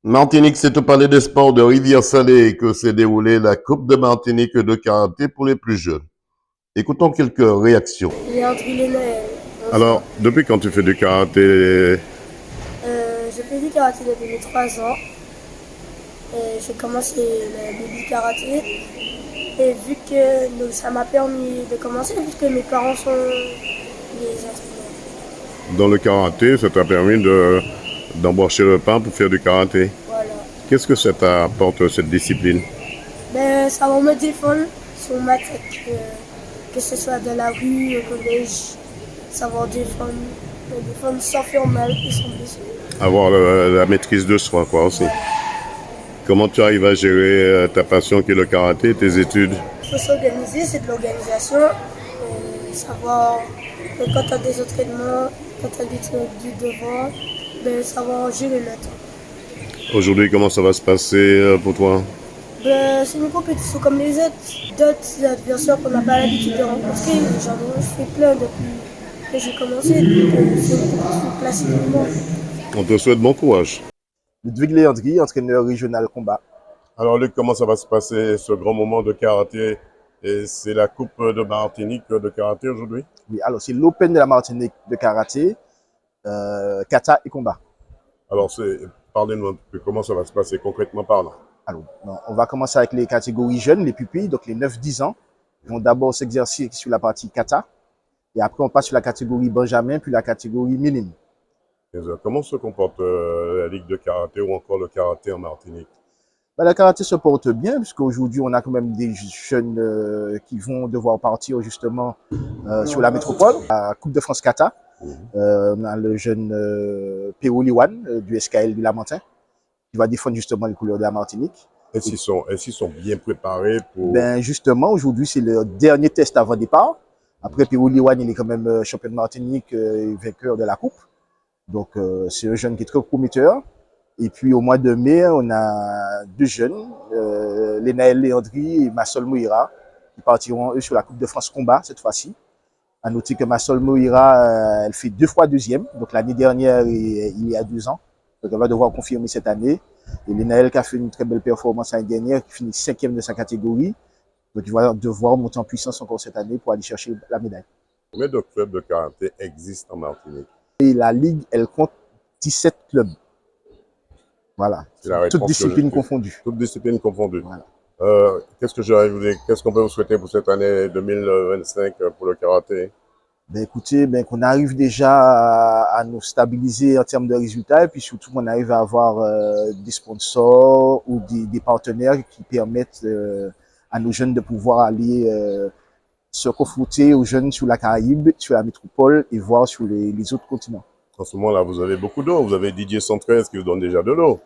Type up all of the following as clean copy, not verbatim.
Martinique, c'est au Palais des Sports de Rivière-Salée que s'est déroulée la Coupe de Martinique de karaté pour les plus jeunes. Écoutons quelques réactions. Léandrine Noël. Alors, depuis quand tu fais du karaté? Je fais du karaté depuis mes 3 ans. J'ai commencé le baby karaté. Et vu que ça m'a permis de commencer, vu que mes parents sont les entraîneurs. Dans le karaté, ça t'a permis d'embaucher le pas pour faire du karaté. Voilà. Qu'est-ce que ça t'apporte, cette discipline? Ça va me défendre sur ma tête, que ce soit dans la rue, au collège. Ça va me défendre sans faire mal et sans blesser. Avoir la maîtrise de soi, quoi, aussi. Voilà. Comment tu arrives à gérer ta passion qui est le karaté et tes études? Il faut s'organiser, c'est de l'organisation. Savoir que quand tu as des entraînements, quand tu as du devoir, savoir gérer le temps. Aujourd'hui, comment ça va se passer pour toi? C'est une compétition comme les d'autres adversaires qu'on n'a pas l'habitude de rencontrer. J'en ai fait plein depuis que j'ai commencé. C'est une compétition classique pour moi. On te souhaite bon courage. Ludwig Léandri, entraîneur régional combat. Alors Luc, comment ça va se passer ce grand moment de karaté? Et c'est la Coupe de Martinique de karaté aujourd'hui? Oui, alors c'est l'Open de la Martinique de karaté, kata et combat. Alors parlez-nous un peu, comment ça va se passer concrètement parlant? Alors, on va commencer avec les catégories jeunes, les pupilles, donc les 9-10 ans. Ils vont d'abord s'exercer sur la partie kata. Et après, on passe sur la catégorie benjamin, puis la catégorie minime. Comment se comporte la Ligue de karaté ou encore le karaté en Martinique? Le karaté se porte bien, puisqu'aujourd'hui, on a quand même des jeunes qui vont devoir partir justement sur la métropole, la Coupe de France Kata. On a le jeune Péo Liwan du SKL du Lamentin, qui va défendre justement les couleurs de la Martinique. Est-ce qu'ils sont bien préparés pour... Justement, aujourd'hui, c'est le dernier test avant départ. Après, Péo Liwan, il est quand même champion de Martinique et vainqueur de la Coupe. Donc, c'est un jeune qui est très prometteur. Et puis, au mois de mai, on a deux jeunes, Lénaël Léandri et Massol Moïra, qui partiront, eux, sur la Coupe de France Combat, cette fois-ci. À noter que Massol Moïra, elle fait 2 fois deuxième. Donc, l'année dernière, il y a 2 ans. Donc, elle va devoir confirmer cette année. Et Lénaël, qui a fait une très belle performance l'année dernière, qui finit 5e de sa catégorie. Donc, il va devoir monter en puissance encore cette année pour aller chercher la médaille. Combien de clubs de karaté existent en Martinique? Et la Ligue, elle compte 17 clubs. Voilà, toutes disciplines confondues. Toutes disciplines confondues. Voilà. Qu'est-ce qu'on peut vous souhaiter pour cette année 2025 pour le karaté? Écoutez, qu'on arrive déjà à nous stabiliser en termes de résultats et puis surtout qu'on arrive à avoir des sponsors ou des partenaires qui permettent à nos jeunes de pouvoir aller se confronter aux jeunes sur la Caraïbe, sur la métropole et voir sur les autres continents. En ce moment-là, vous avez beaucoup d'eau. Vous avez Didier 113 qui vous donne déjà de l'eau.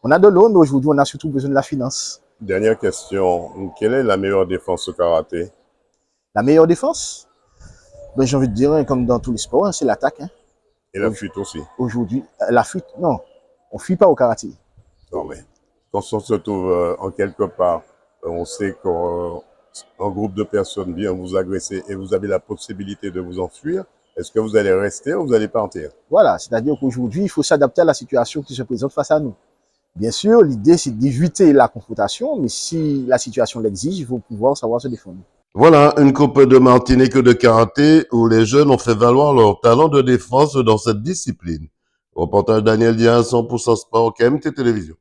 On a de l'eau, mais aujourd'hui, on a surtout besoin de la finance. Dernière question. Quelle est la meilleure défense au karaté? La meilleure défense? J'ai envie de dire, comme dans tous les sports, c'est l'attaque. Et la fuite aussi? Aujourd'hui, la fuite, non. On ne fuit pas au karaté. Non, mais quand on se trouve en quelque part, on sait qu'un groupe de personnes vient vous agresser et vous avez la possibilité de vous enfuir. Est-ce que vous allez rester ou vous allez partir? Voilà, c'est-à-dire qu'aujourd'hui, il faut s'adapter à la situation qui se présente face à nous. Bien sûr, l'idée, c'est d'éviter la confrontation, mais si la situation l'exige, il faut pouvoir savoir se défendre. Voilà, une coupe de Martinique de karaté où les jeunes ont fait valoir leur talent de défense dans cette discipline. Reportage Daniel Diaz, 100% Sport, KMT Télévision.